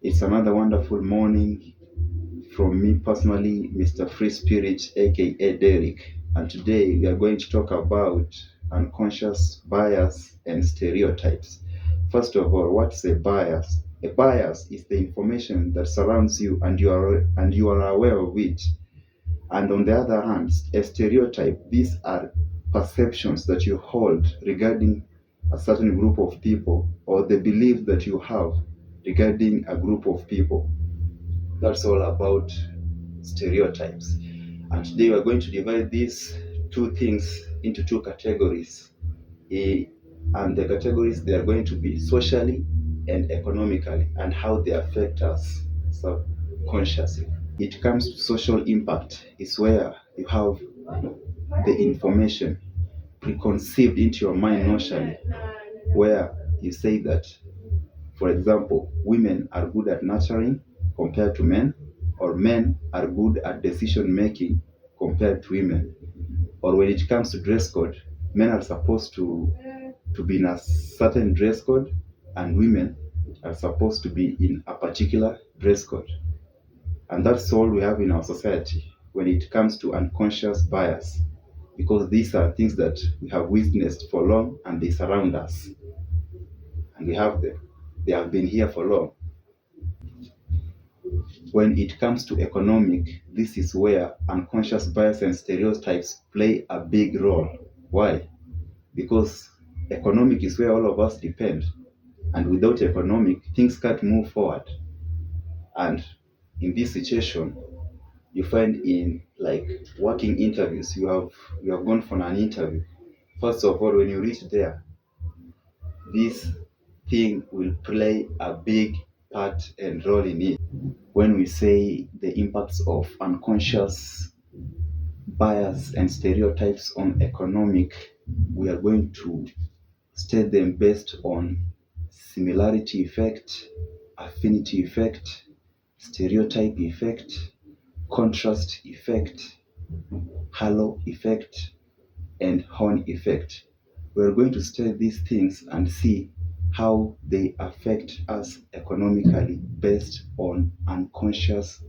It's another wonderful morning from me personally, Mr. Free Spirit, aka Derek. And today we are going to talk about unconscious bias and stereotypes. First of all, what's a bias? A bias is the information that surrounds you and you are aware of it. And on the other hand, a stereotype, these are perceptions that you hold regarding a certain group of people or the belief that you have regarding a group of people. That's all about stereotypes. And today we are going to divide these two things into two categories. And the categories, they are going to be socially and economically, and how they affect us subconsciously. It comes to social impact, is where you have the information preconceived into your mind notionally, where you say that, for example, women are good at nurturing compared to men, or men are good at decision making compared to women. Or when it comes to dress code, men are supposed to be in a certain dress code, and women are supposed to be in a particular dress code. And that's all we have in our society when it comes to unconscious bias, because these are things that we have witnessed for long and they surround us. And we have them. They have been here for long. When it comes to economic, this is where unconscious bias and stereotypes play a big role. Why? Because economic is where all of us depend. And without economic, things can't move forward. And in this situation, you find in like working interviews, you have gone for an interview. First of all, when you reach there, this thing will play a big part and role in it. When we say the impacts of unconscious bias and stereotypes on economic, we are going to state them based on similarity effect, affinity effect, stereotype effect, contrast effect, halo effect, and horn effect. We're going to study these things and see how they affect us economically based on unconscious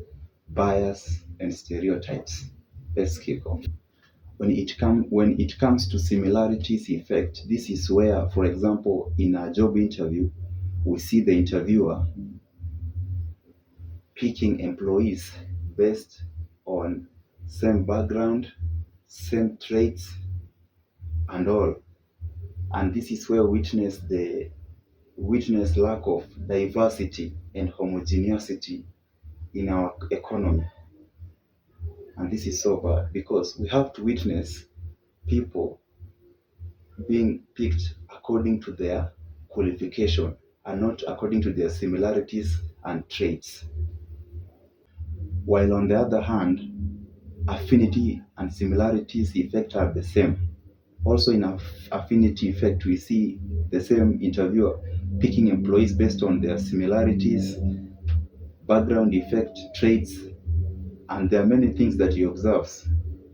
bias and stereotypes. Let's kick off. When it comes to similarities effect, this is where, for example, in a job interview, we see the interviewer picking employees based on same background, same traits, and all. And this is where witness lack of diversity and homogeneity in our economy. And this is so bad because we have to witness people being picked according to their qualification and not according to their similarities and traits. While on the other hand, affinity and similarities effect are the same. Also in affinity effect, we see the same interviewer picking employees based on their similarities, background effect, traits, and there are many things that he observes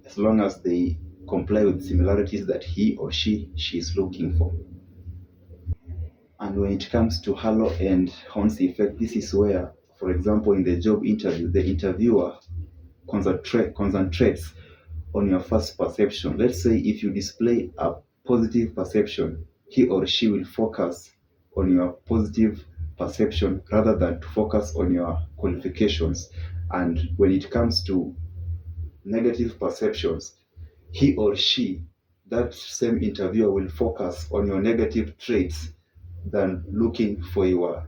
as long as they comply with similarities that he or she is looking for. And when it comes to halo and horns effect, this is where, for example, in the job interview, the interviewer concentrates on your first perception. Let's say if you display a positive perception, he or she will focus on your positive perception rather than to focus on your qualifications. And when it comes to negative perceptions, he or she, that same interviewer, will focus on your negative traits than looking for your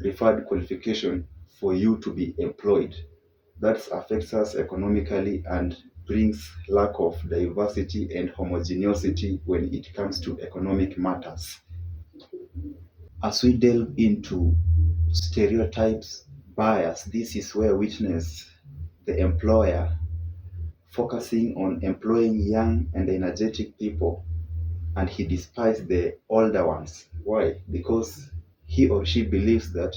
referred qualification for you to be employed. That affects us economically and brings lack of diversity and homogeneity when it comes to economic matters. As we delve into stereotypes, bias, this is where witness the employer focusing on employing young and energetic people, and he despises the older ones. Why? Because he or she believes that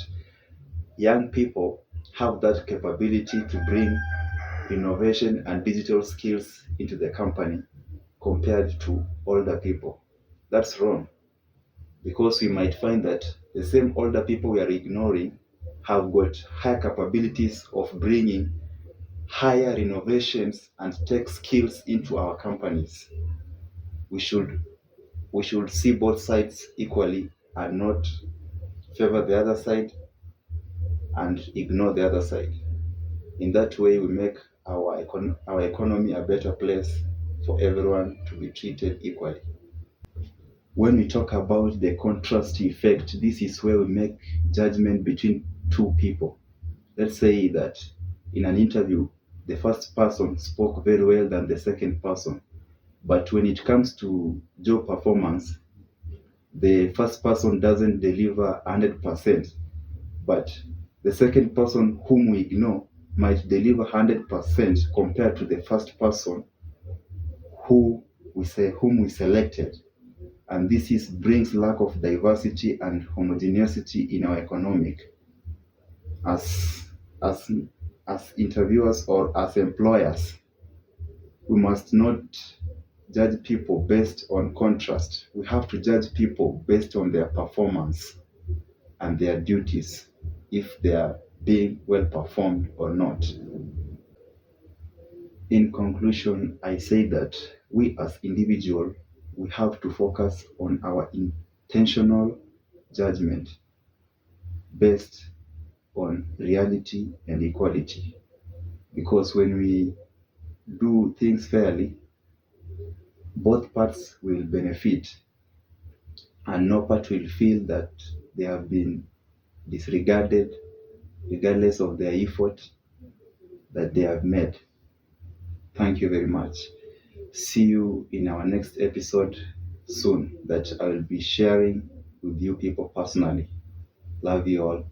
young people have that capability to bring innovation and digital skills into the company compared to older people. That's wrong because we might find that the same older people we are ignoring have got high capabilities of bringing higher innovations and tech skills into our companies. We should see both sides equally and not favor the other side and ignore the other side. In that way, we make our economy a better place for everyone to be treated equally. When we talk about the contrast effect, this is where we make judgment between two people. Let's say that in an interview, the first person spoke very well than the second person. But when it comes to job performance, the first person doesn't deliver 100%, but the second person whom we ignore might deliver 100% compared to the first person whom we selected. And brings lack of diversity and homogeneity in our economic. As as as interviewers or as employers, we must not judge people based on contrast. We have to judge people based on their performance and their duties, if they are being well performed or not. In conclusion, I say that we as individuals, we have to focus on our intentional judgment based on reality and equality. Because when we do things fairly, both parts will benefit and no part will feel that they have been disregarded regardless of their effort that they have made. Thank you very much. See you in our next episode soon that I will be sharing with you people personally. Love you all.